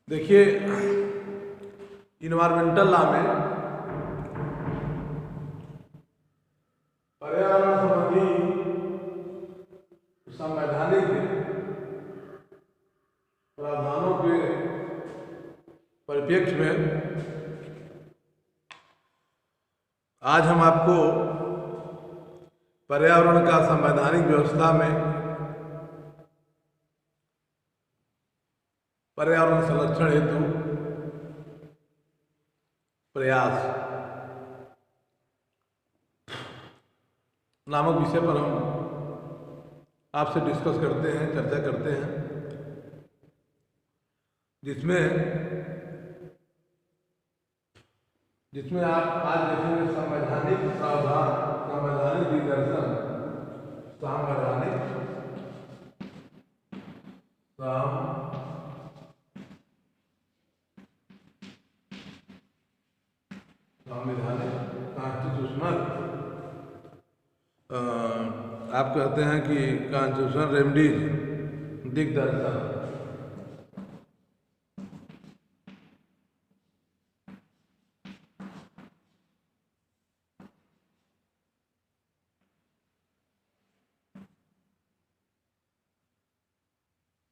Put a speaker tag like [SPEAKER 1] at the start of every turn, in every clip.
[SPEAKER 1] देखिए, environmental law में पर्यावरण संबंधी संवैधानिक प्रावधानों के परिप्रेक्ष्य में आज हम आपको पर्यावरण का संवैधानिक व्यवस्था में पर्यावरण संरक्षण हेतु प्रयास नामक विषय पर हम आपसे डिस्कस करते हैं, चर्चा करते हैं, जिसमें आप आज देखेंगे संवैधानिक प्रावधान, संवैधानिक दिग्दर्शन, संवैधानिक कॉन्स्टिट्यूशनल आप कहते हैं कि कॉन्स्टिट्यूशनल रेमेडीज दिग्दर्शन।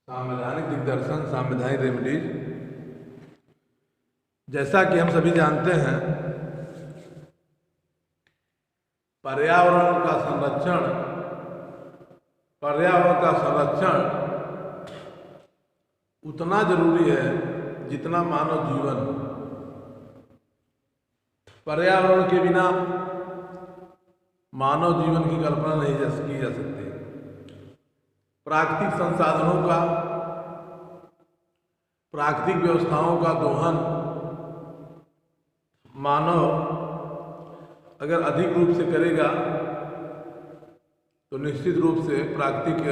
[SPEAKER 1] संवैधानिक दिग्दर्शन, संवैधानिक रेमेडीज, जैसा कि हम सभी जानते हैं, पर्यावरण का संरक्षण उतना जरूरी है जितना मानव जीवन। पर्यावरण के बिना मानव जीवन की कल्पना नहीं की जा सकती। प्राकृतिक संसाधनों का, प्राकृतिक व्यवस्थाओं का दोहन मानव अगर अधिक रूप से करेगा तो निश्चित रूप से प्राकृतिक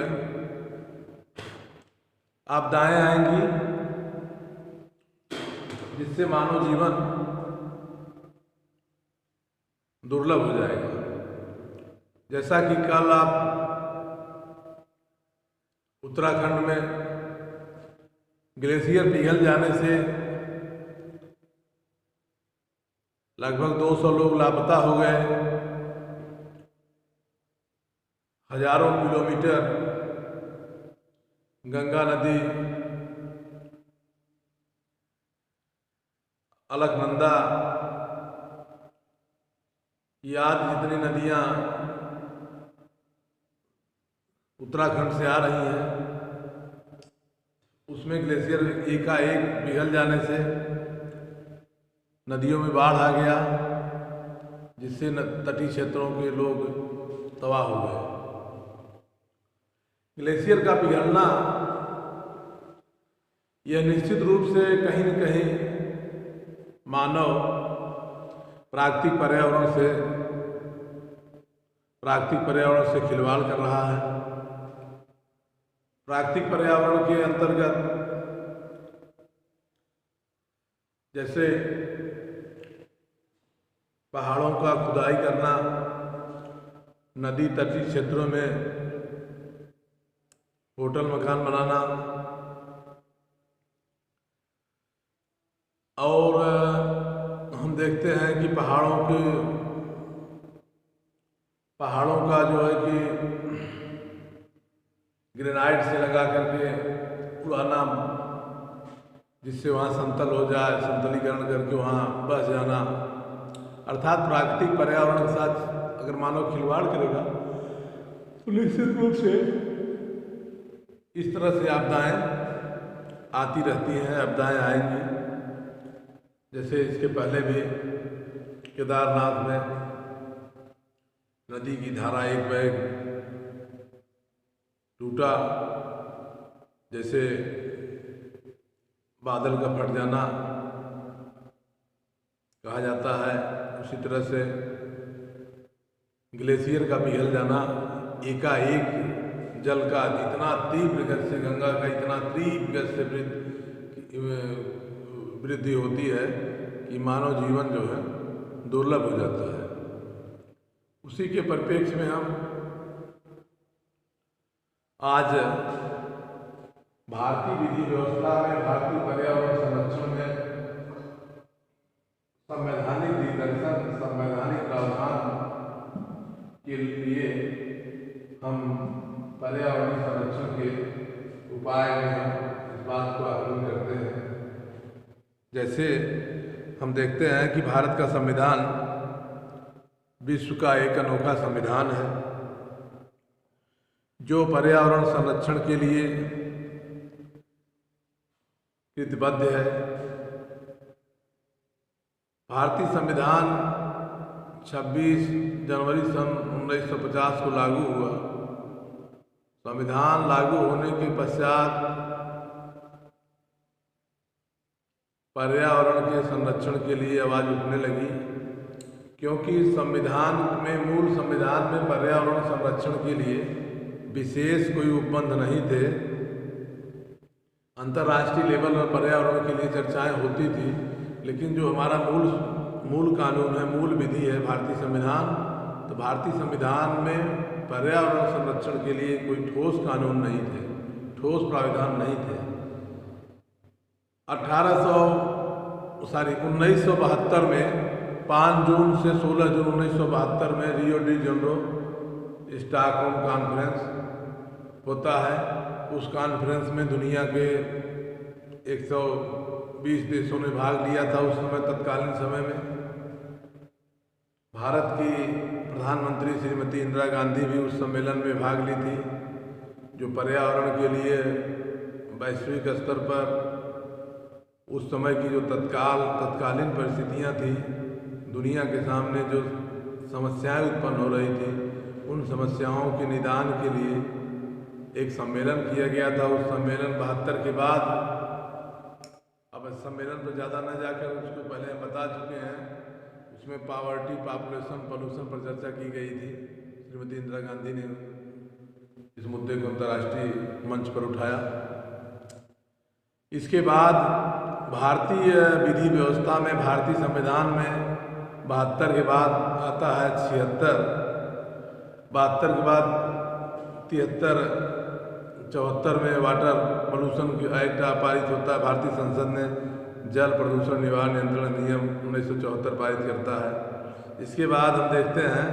[SPEAKER 1] आपदाएं आएंगी, जिससे मानव जीवन दुर्लभ हो जाएगा। जैसा कि कल आप उत्तराखंड में ग्लेशियर पिघल जाने से लगभग 200 लोग लापता हो गए, हजारों किलोमीटर गंगा नदी, अलकनंदा, आदि जितनी नदियां उत्तराखंड से आ रही हैं, उसमें ग्लेशियर एकाएक पिघल जाने से नदियों में बाढ़ आ गया, जिससे तटीय क्षेत्रों के लोग तबाह हो गए। ग्लेशियर का पिघलना यह निश्चित रूप से कहीं न कहीं मानव प्राकृतिक पर्यावरण से खिलवाड़ कर रहा है। प्राकृतिक पर्यावरण के अंतर्गत जैसे पहाड़ों का खुदाई करना, नदी तटीय क्षेत्रों में होटल मकान बनाना, और हम देखते हैं कि पहाड़ों का जो है कि ग्रेनाइट से लगा करके उड़ाना, जिससे वहाँ समतल हो जाए, समतलीकरण करके वहाँ बस जाना। अर्थात प्राकृतिक पर्यावरण के साथ अगर मानव खिलवाड़ करेगा तो निश्चित रूप से इस तरह से आपदाएं आती रहती हैं, आपदाएं आएंगी। जैसे इसके पहले भी केदारनाथ में नदी की धारा एक बैग टूटा, जैसे बादल का फट जाना कहा जाता है, उसी तरह से ग्लेशियर का पिघल जाना, एकाएक जल का इतना तीव्र गति से, गंगा का इतना तीव्र गति से वृद्धि होती है कि मानव जीवन जो है दुर्लभ हो जाता है। उसी के परिप्रेक्ष्य में हम आज भारतीय विधि व्यवस्था में भारतीय पर्यावरण संरक्षण में संवैधानिक दिग्दर्शन, संवैधानिक प्रावधान के लिए हम पर्यावरण संरक्षण के उपाय में इस बात को आकलन करते हैं। जैसे हम देखते हैं कि भारत का संविधान विश्व का एक अनोखा संविधान है जो पर्यावरण संरक्षण के लिए कृतबद्ध है। भारतीय संविधान 26 जनवरी सन 1950 को लागू हुआ। संविधान लागू होने के पश्चात पर्यावरण के संरक्षण के लिए आवाज़ उठने लगी, क्योंकि मूल संविधान में पर्यावरण संरक्षण के लिए विशेष कोई उपबंध नहीं थे। अंतर्राष्ट्रीय लेवल पर पर्यावरण के लिए चर्चाएं होती थी, लेकिन जो हमारा मूल कानून है, मूल विधि है भारतीय संविधान, तो भारतीय संविधान में पर्यावरण संरक्षण के लिए कोई ठोस कानून नहीं थे, ठोस प्राविधान नहीं थे। 1972 में 5 जून से 16 जून 1972 में Rio de Janeiro Stockholm conference होता है। उस कॉन्फ्रेंस में दुनिया के 120 देशों ने भाग लिया था। उस समय तत्कालीन समय में भारत की प्रधानमंत्री श्रीमती इंदिरा गांधी भी उस सम्मेलन में भाग ली थी, जो पर्यावरण के लिए वैश्विक स्तर पर उस समय की जो तत्कालीन परिस्थितियां थी, दुनिया के सामने जो समस्याएं उत्पन्न हो रही थी, उन समस्याओं के निदान के लिए एक सम्मेलन किया गया था। उस सम्मेलन 72 के बाद, अब इस सम्मेलन पर ज़्यादा न जाकर उसको पहले हम बता चुके हैं, उसमें पॉवर्टी, पॉपुलेशन, पोल्यूशन पर चर्चा की गई थी। श्रीमती इंदिरा गांधी ने इस मुद्दे को अंतर्राष्ट्रीय मंच पर उठाया। इसके बाद भारतीय विधि व्यवस्था में, भारतीय संविधान में 72 के बाद आता है 76, 72 के बाद 73, 74 में वाटर पोल्यूशन एक्ट पारित होता है। भारतीय संसद ने जल प्रदूषण निवारण नियंत्रण अधिनियम 1974 पारित करता है। इसके बाद हम देखते हैं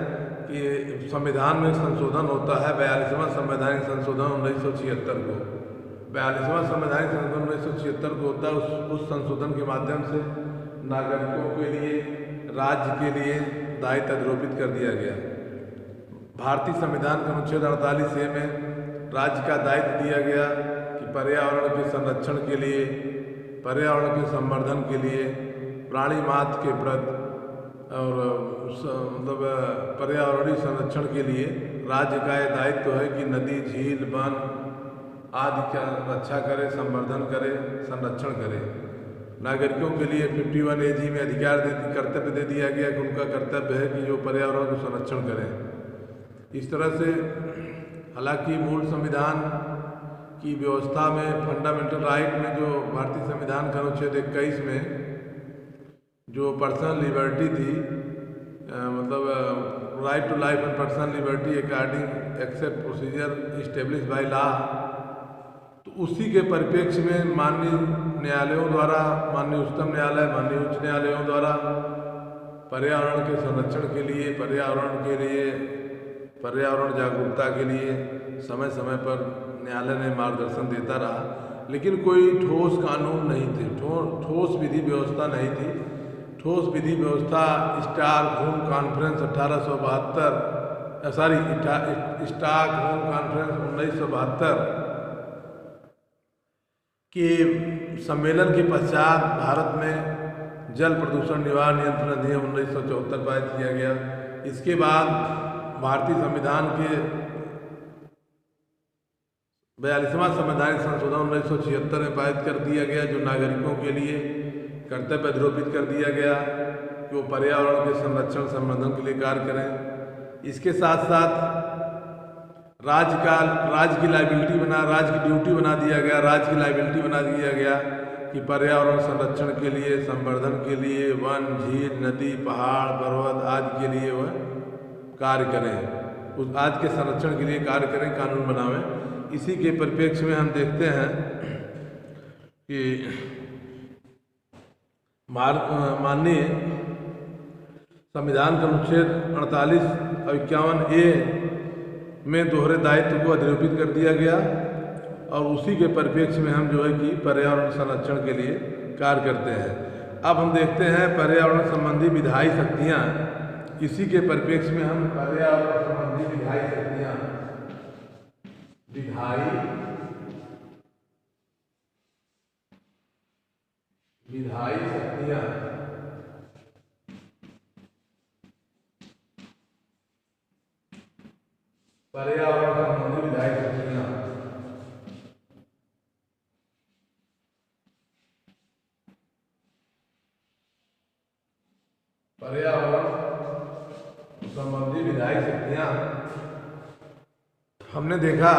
[SPEAKER 1] कि संविधान में संशोधन होता है, 42वां संवैधानिक संशोधन 1976 को। 42वां संवैधानिक संशोधन 1976 को होता है। उस संशोधन के माध्यम से नागरिकों के लिए, राज्य के लिए दायित्व आरोपित कर दिया गया। भारतीय संविधान के अनुच्छेद 48A में राज्य का दायित्व दिया गया कि पर्यावरण के संरक्षण के लिए, पर्यावरण के संवर्धन के लिए, प्राणी मात्र के प्रति और पर्यावरणीय संरक्षण के लिए राज्य का यह दायित्व है कि नदी, झील, वन आदि का रक्षा करे, संवर्धन करे, संरक्षण करे। नागरिकों के लिए 51AG में कर्तव्य दे दिया गया कि उनका कर्तव्य है कि जो पर्यावरण को संरक्षण करें। इस तरह से हालांकि मूल संविधान की व्यवस्था में, फंडामेंटल राइट में, जो भारतीय संविधान का अनुच्छेद 21 में जो पर्सनल लिबर्टी थी, right to life and personal liberty according except procedure establish by law, तो उसी के परिप्रेक्ष्य में माननीय न्यायालयों द्वारा, माननीय उच्चतम न्यायालय, माननीय उच्च न्यायालयों द्वारा पर्यावरण के संरक्षण के लिए, पर्यावरण जागरूकता के लिए समय समय पर न्यायालय ने मार्गदर्शन देता रहा, लेकिन कोई ठोस कानून नहीं थे, ठोस विधि व्यवस्था नहीं थी। ठोस विधि व्यवस्था स्टॉकहोम कॉन्फ्रेंस 1972 के सम्मेलन के पश्चात भारत में जल प्रदूषण निवारण नियंत्रण अधिनियम 1974 पारित किया गया। इसके बाद भारतीय संविधान के 42वां संवैधानिक संशोधन 1976 में पारित कर दिया गया, जो नागरिकों के लिए कर्तव्य आरोपित कर दिया गया कि वो पर्यावरण के संरक्षण, संवर्धन के लिए कार्य करें। इसके साथ साथ राज्य की लाइबिलिटी राज्य की ड्यूटी बना दिया गया, राज्य की लाइबिलिटी बना दिया गया कि पर्यावरण संरक्षण के लिए, संवर्धन के लिए वन, झील, नदी, पहाड़, पर्वत आदि के लिए वह कार्य करें, उस आज के संरक्षण के लिए कार्य करें, कानून बनावें। इसी के परिप्रेक्ष्य में हम देखते हैं कि माननीय संविधान के अनुच्छेद 48 और 51A में दोहरे दायित्व को अधिरोपित कर दिया गया और उसी के परिप्रेक्ष्य में हम जो है कि पर्यावरण संरक्षण के लिए कार्य करते हैं। अब हम देखते हैं पर्यावरण संबंधी विधायी शक्तियाँ। इसी के परिप्रेक्ष्य में हम पर्यावरण संबंधी विधायी शक्तियाँ पर्यावरण संबंधी विधायी शक्तियाँ हमने देखा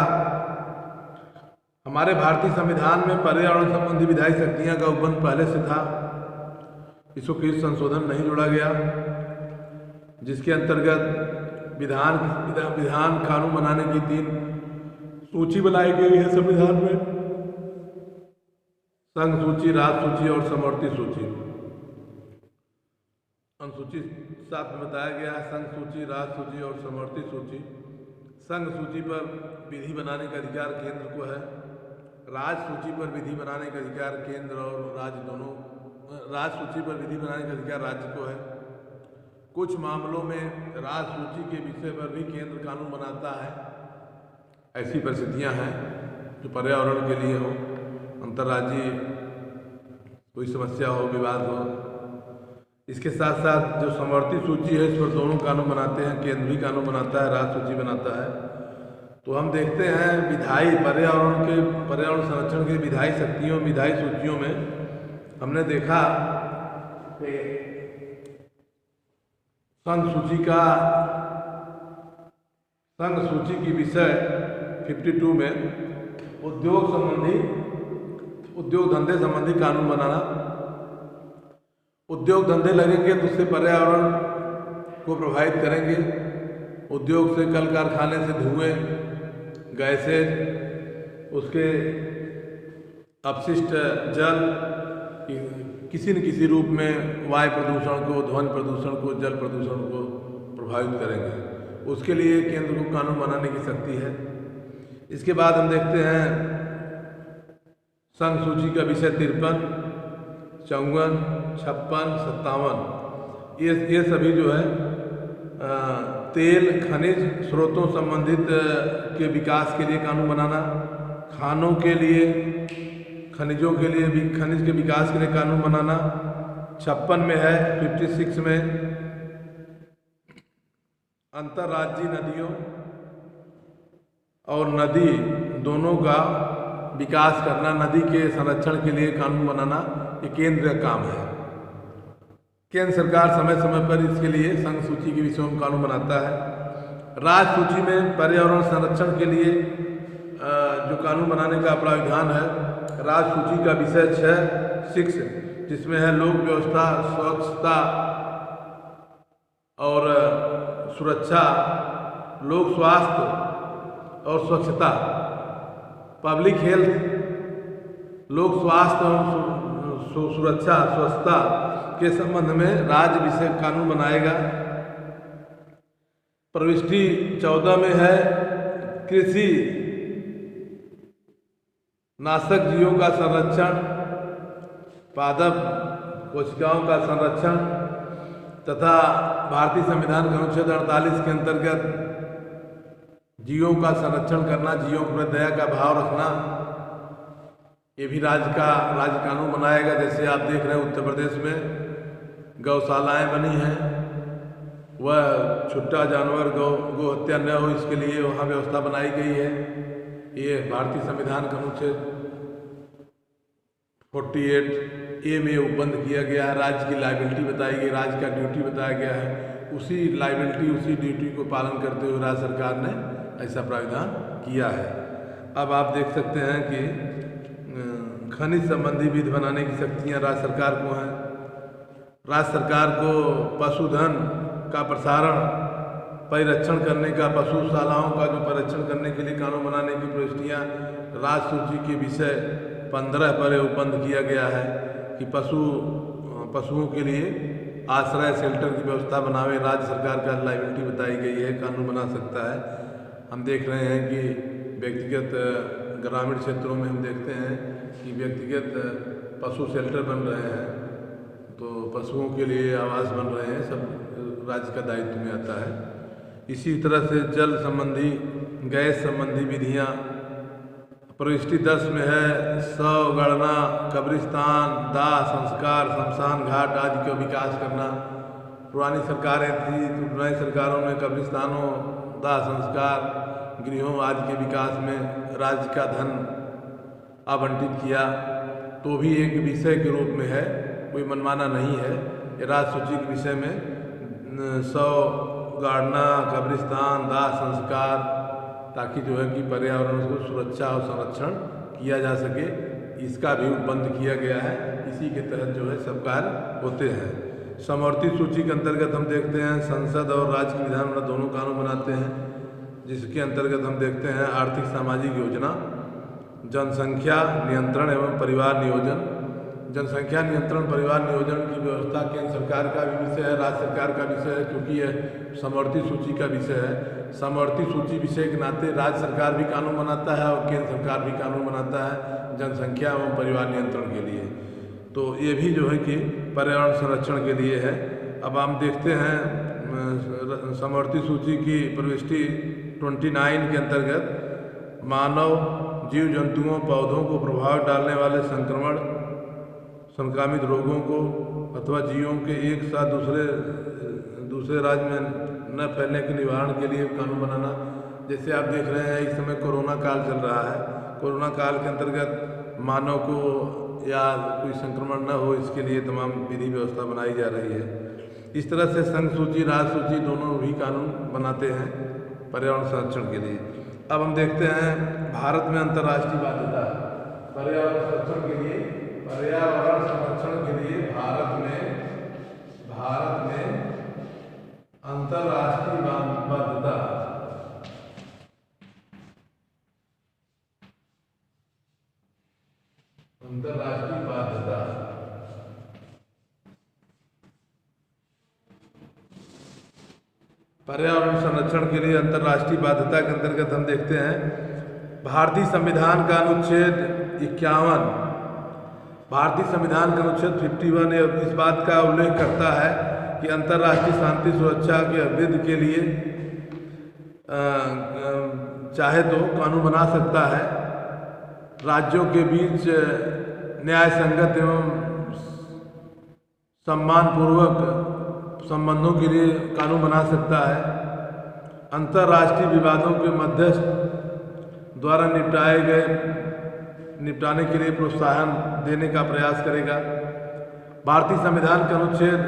[SPEAKER 1] हमारे भारतीय संविधान में पर्यावरण संबंधी विधायी शक्तियाँ का उपबंध पहले से था। इसको किसी संशोधन नहीं जोड़ा गया, जिसके अंतर्गत विधान कानून बनाने की 3 सूची बनाई गई है संविधान में। संघ सूची, राज सूची और समवर्ती सूची। अनुसूची 7 में बताया गया है संघ सूची, राज सूची और समवर्ती सूची। संघ सूची पर विधि बनाने का अधिकार केंद्र को है। राज सूची पर विधि बनाने का अधिकार केंद्र और राज्य दोनों, राज सूची पर विधि बनाने का अधिकार राज्य को है। कुछ मामलों में राज सूची के विषय पर भी केंद्र कानून बनाता है। ऐसी परिस्थितियां हैं जो पर्यावरण के लिए हो, अंतर्राज्यीय कोई समस्या हो, विवाद हो। इसके साथ साथ जो समवर्ती सूची है, इस पर दोनों कानून बनाते हैं, केंद्र भी कानून बनाता है, राज सूची बनाता है। तो हम देखते हैं विधायी पर्यावरण संरक्षण के विधायी शक्तियों, विधायी सूचियों में हमने देखा कि संघ सूची की विषय 52 में उद्योग धंधे संबंधी कानून बनाना। उद्योग धंधे लगेंगे तो उससे पर्यावरण को प्रभावित करेंगे। उद्योग से, कल कारखाने से धुएं, गैसेज, उसके अपशिष्ट जल किसी न किसी रूप में वायु प्रदूषण को, ध्वनि प्रदूषण को, जल प्रदूषण को प्रभावित करेंगे। उसके लिए केंद्र को कानून बनाने की शक्ति है। इसके बाद हम देखते हैं संघ सूची का विषय 53, 54, 56, 57। ये सभी जो है तेल, खनिज स्रोतों संबंधित के विकास के लिए कानून बनाना, खानों के लिए, खनिजों के लिए भी, खनिज के विकास के लिए कानून बनाना। 56 में है, 56 में अंतर्राज्यीय नदियों और नदी दोनों का विकास करना, नदी के संरक्षण के लिए कानून बनाना, ये केंद्र का काम है। केंद्र सरकार समय समय पर इसके लिए संघ सूची के विषयों में कानून बनाता है। राज सूची में पर्यावरण संरक्षण के लिए जो कानून बनाने का प्राविधान है, राज सूची का विषय 6, जिसमें है लोक व्यवस्था, स्वच्छता और सुरक्षा, लोक स्वास्थ्य और स्वच्छता, पब्लिक हेल्थ, लोक स्वास्थ्य और सुरक्षा, स्वच्छता के संबंध में राज्य विषय कानून बनाएगा। प्रविष्टि 14 में है कृषि नाशक जीवों का संरक्षण, पादप कोशिकाओं का संरक्षण तथा भारतीय संविधान के अनुच्छेद 48 के अंतर्गत जीवों का संरक्षण करना, जीवों पर दया का भाव रखना, ये भी राज्य कानून बनाएगा। जैसे आप देख रहे हैं उत्तर प्रदेश में गौशालाएं बनी हैं, वह छुट्टा जानवर गौ हत्या न हो, इसके लिए वहाँ व्यवस्था बनाई गई है। ये भारतीय संविधान का अनुच्छेद 48A में उपबंध किया गया है। राज्य की लायबिलिटी बताई गई, राज्य का ड्यूटी बताया गया है। उसी लायबिलिटी, उसी ड्यूटी को पालन करते हुए राज्य सरकार ने ऐसा प्राविधान किया है। अब आप देख सकते हैं कि खनिज संबंधी विधि बनाने की शक्तियाँ राज्य सरकार को हैं। राज्य सरकार को पशुधन का प्रसारण, परिरक्षण करने का, पशुशालाओं का जो परिरक्षण करने के लिए कानून बनाने की प्रविष्टियाँ राज सूची के विषय 15 पर उपबंध किया गया है कि पशुओं के लिए आश्रय शेल्टर की व्यवस्था बनावे, राज्य सरकार का लाइबिलिटी बताई गई है, कानून बना सकता है। हम देख रहे हैं कि व्यक्तिगत ग्रामीण क्षेत्रों में हम देखते हैं कि व्यक्तिगत पशु शेल्टर बन रहे हैं, तो पशुओं के लिए आवास बन रहे हैं, सब राज्य का दायित्व में आता है। इसी तरह से जल संबंधी, गैस संबंधी विधियाँ प्रविष्टि 10 में है। शव गणना, कब्रिस्तान, दाह संस्कार, शमशान घाट आदि का विकास करना। पुरानी सरकारें थी तो पुरानी सरकारों में कब्रिस्तानों, दाह संस्कार गृहों आदि के विकास में राज्य का धन आवंटित किया, तो भी एक विषय के रूप में है, कोई मनमाना नहीं है। ये राज्य सूची के विषय में शव गाड़ना, कब्रिस्तान, दाह संस्कार, ताकि जो है कि पर्यावरण को सुरक्षा और संरक्षण किया जा सके, इसका भी बंद किया गया है। इसी के तहत जो है सब कार्य होते हैं। समवर्ती सूची के अंतर्गत हम देखते हैं संसद और राज्य की विधानसभा दोनों कानून बनाते हैं, जिसके अंतर्गत हम देखते हैं आर्थिक सामाजिक योजना, जनसंख्या नियंत्रण एवं परिवार नियोजन। जनसंख्या नियंत्रण परिवार नियोजन की व्यवस्था केंद्र सरकार का भी विषय है, राज्य सरकार का विषय है, क्योंकि यह समवर्ती सूची का विषय है। समवर्ती सूची विषय के नाते राज्य सरकार भी कानून बनाता है और केंद्र सरकार भी कानून बनाता है जनसंख्या एवं परिवार नियंत्रण के लिए। तो ये भी जो है कि पर्यावरण संरक्षण के लिए है। अब हम देखते हैं समवर्ती सूची की प्रविष्टि 29 के अंतर्गत मानव, जीव जंतुओं, पौधों को प्रभाव डालने वाले संक्रामित रोगों को अथवा जीवों के एक साथ दूसरे राज्य में न फैलने के निवारण के लिए कानून बनाना। जैसे आप देख रहे हैं इस समय कोरोना काल चल रहा है, कोरोना काल के अंतर्गत मानव को या कोई संक्रमण न हो, इसके लिए तमाम विधि व्यवस्था बनाई जा रही है। इस तरह से संघ सूची, राज्य सूची दोनों भी कानून बनाते हैं पर्यावरण संरक्षण के लिए। अब हम देखते हैं भारत में अंतर्राष्ट्रीय बाध्यता पर्यावरण संरक्षण के लिए। पर्यावरण संरक्षण के लिए भारत में अंतर्राष्ट्रीय बाध्यता पर्यावरण संरक्षण के लिए अंतर्राष्ट्रीय बाध्यता के अंतर्गत हम देखते हैं भारतीय संविधान का अनुच्छेद 51, भारतीय संविधान का अनुच्छेद 51 इस बात का उल्लेख करता है कि अंतर्राष्ट्रीय शांति सुरक्षा के अभिवृद्धि के लिए चाहे तो कानून बना सकता है। राज्यों के बीच न्याय संगत एवं सम्मानपूर्वक संबंधों के लिए कानून बना सकता है। अंतर्राष्ट्रीय विवादों के मध्यस्थ द्वारा निपटाने के लिए प्रोत्साहन देने का प्रयास करेगा। भारतीय संविधान का अनुच्छेद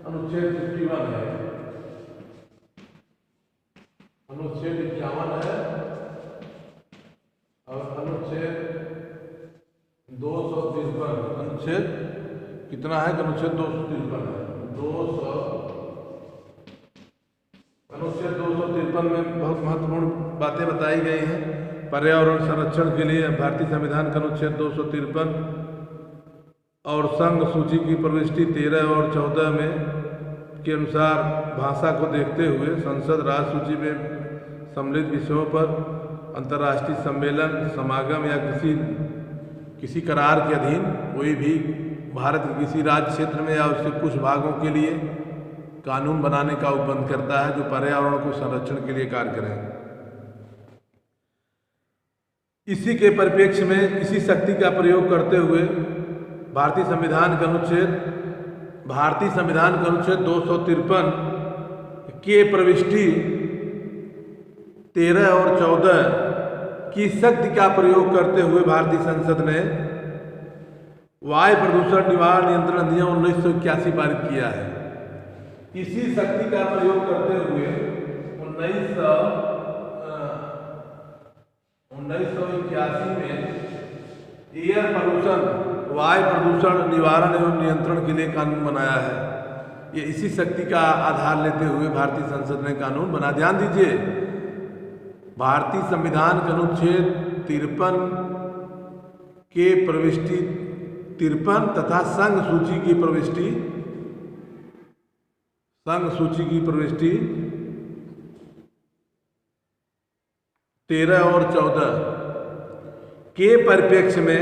[SPEAKER 1] 51 है, अनुच्छेद 51 है और अनुच्छेद 253, अनुच्छेद कितना है? अनुच्छेद 253 है। अनुच्छेद 253 में बहुत महत्वपूर्ण बातें बताई गई हैं पर्यावरण संरक्षण के लिए। भारतीय संविधान का अनुच्छेद 253 और संघ सूची की प्रविष्टि 13 और 14 में के अनुसार भाषा को देखते हुए संसद राज्य सूची में सम्मिलित विषयों पर अंतर्राष्ट्रीय सम्मेलन, समागम या किसी करार के अधीन कोई भी भारत के किसी राज्य क्षेत्र में या उसके कुछ भागों के लिए कानून बनाने का उपबंध करता है जो पर्यावरण को संरक्षण के लिए कार्य करें। इसी के परिप्रेक्ष्य में इसी शक्ति का प्रयोग करते हुए भारतीय संविधान का अनुच्छेद 253 के प्रविष्टि 13 और 14 की शक्ति का प्रयोग करते हुए भारतीय संसद ने वायु प्रदूषण निवारण नियंत्रण अधिनियम 1981 पारित किया है। इसी शक्ति का प्रयोग करते हुए 1981 में एयर पॉल्यूशन, वायु प्रदूषण निवारण एवं नियंत्रण के लिए कानून बनाया है। ये इसी शक्ति का आधार लेते हुए भारतीय संसद ने कानून बना। ध्यान दीजिए, भारतीय संविधान के अनुच्छेद 53 के प्रविष्टि 53 तथा संघ सूची की प्रविष्टि 13 और 14 के परिप्रेक्ष्य में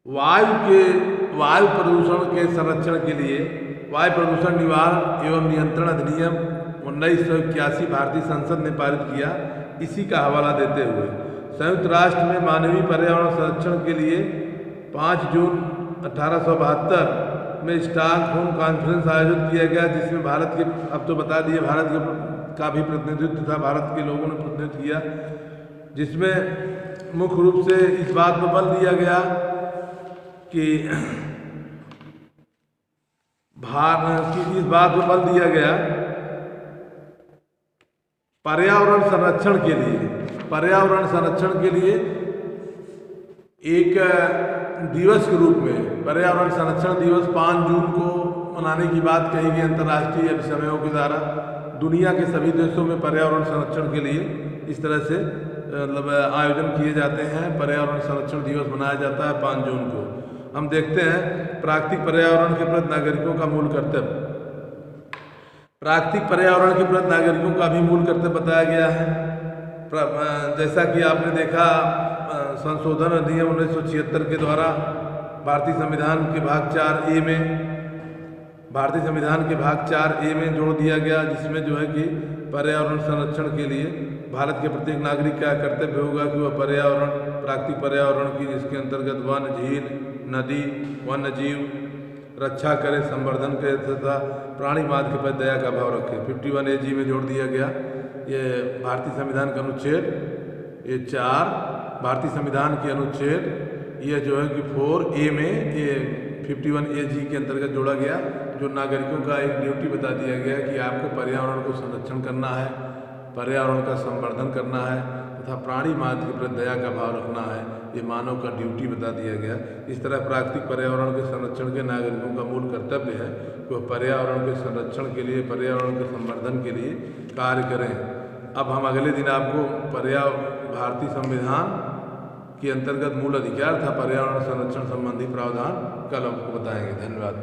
[SPEAKER 1] वायु प्रदूषण के संरक्षण के लिए वायु प्रदूषण निवारण एवं नियंत्रण अधिनियम 1981 भारतीय संसद ने पारित किया। इसी का हवाला देते हुए संयुक्त राष्ट्र में मानवीय पर्यावरण संरक्षण के लिए 5 जून 1872 में स्टॉकहोम कॉन्फ्रेंस आयोजित किया गया, जिसमें भारत के, अब तो बता दिए, भारत का भी प्रतिनिधित्व था, भारत के लोगों ने प्रतिनिधित्व किया, जिसमें मुख्य रूप से इस बात पर बल दिया गया कि पर्यावरण संरक्षण के लिए एक दिवस के रूप में पर्यावरण संरक्षण दिवस 5 जून को मनाने की बात कही गई। अंतर्राष्ट्रीय समयों के द्वारा दुनिया के सभी देशों में पर्यावरण संरक्षण के लिए इस तरह से मतलब आयोजन किए जाते हैं। पर्यावरण संरक्षण दिवस मनाया जाता है 5 जून को। हम देखते हैं प्राकृतिक पर्यावरण के प्रति नागरिकों का मूल कर्तव्य। प्राकृतिक पर्यावरण के प्रति नागरिकों का भी मूल कर्तव्य बताया गया है। जैसा कि आपने देखा, संशोधन अधिनियम 1976 के द्वारा भारतीय संविधान के भाग 4A में जोड़ दिया गया, जिसमें जो है कि पर्यावरण संरक्षण के लिए भारत के प्रत्येक नागरिक का कर्तव्य होगा कि वह प्राकृतिक पर्यावरण की, जिसके अंतर्गत वन, झील, नदी, वन्य जीव रक्षा करे, संवर्धन करे तथा प्राणी मात्र के प्रति दया का भाव रखे। 51AG में जोड़ दिया गया। ये भारतीय संविधान का अनुच्छेद 4 भारतीय संविधान के अनुच्छेद ये जो है कि 4A में ये 51AG के अंतर्गत जोड़ा गया, जो नागरिकों का एक ड्यूटी बता दिया गया कि आपको पर्यावरण को संरक्षण करना है, पर्यावरण का संवर्धन करना है तथा प्राणी मात्र के प्रति दया का भाव रखना है। ये मानव का ड्यूटी बता दिया गया। इस तरह प्राकृतिक पर्यावरण के संरक्षण के नागरिकों का मूल कर्तव्य है कि वह पर्यावरण के संरक्षण के लिए, पर्यावरण के संवर्धन के लिए कार्य करें। अब हम अगले दिन आपको भारतीय संविधान के अंतर्गत मूल अधिकार था पर्यावरण संरक्षण संबंधी प्रावधान कल आपको बताएंगे। धन्यवाद।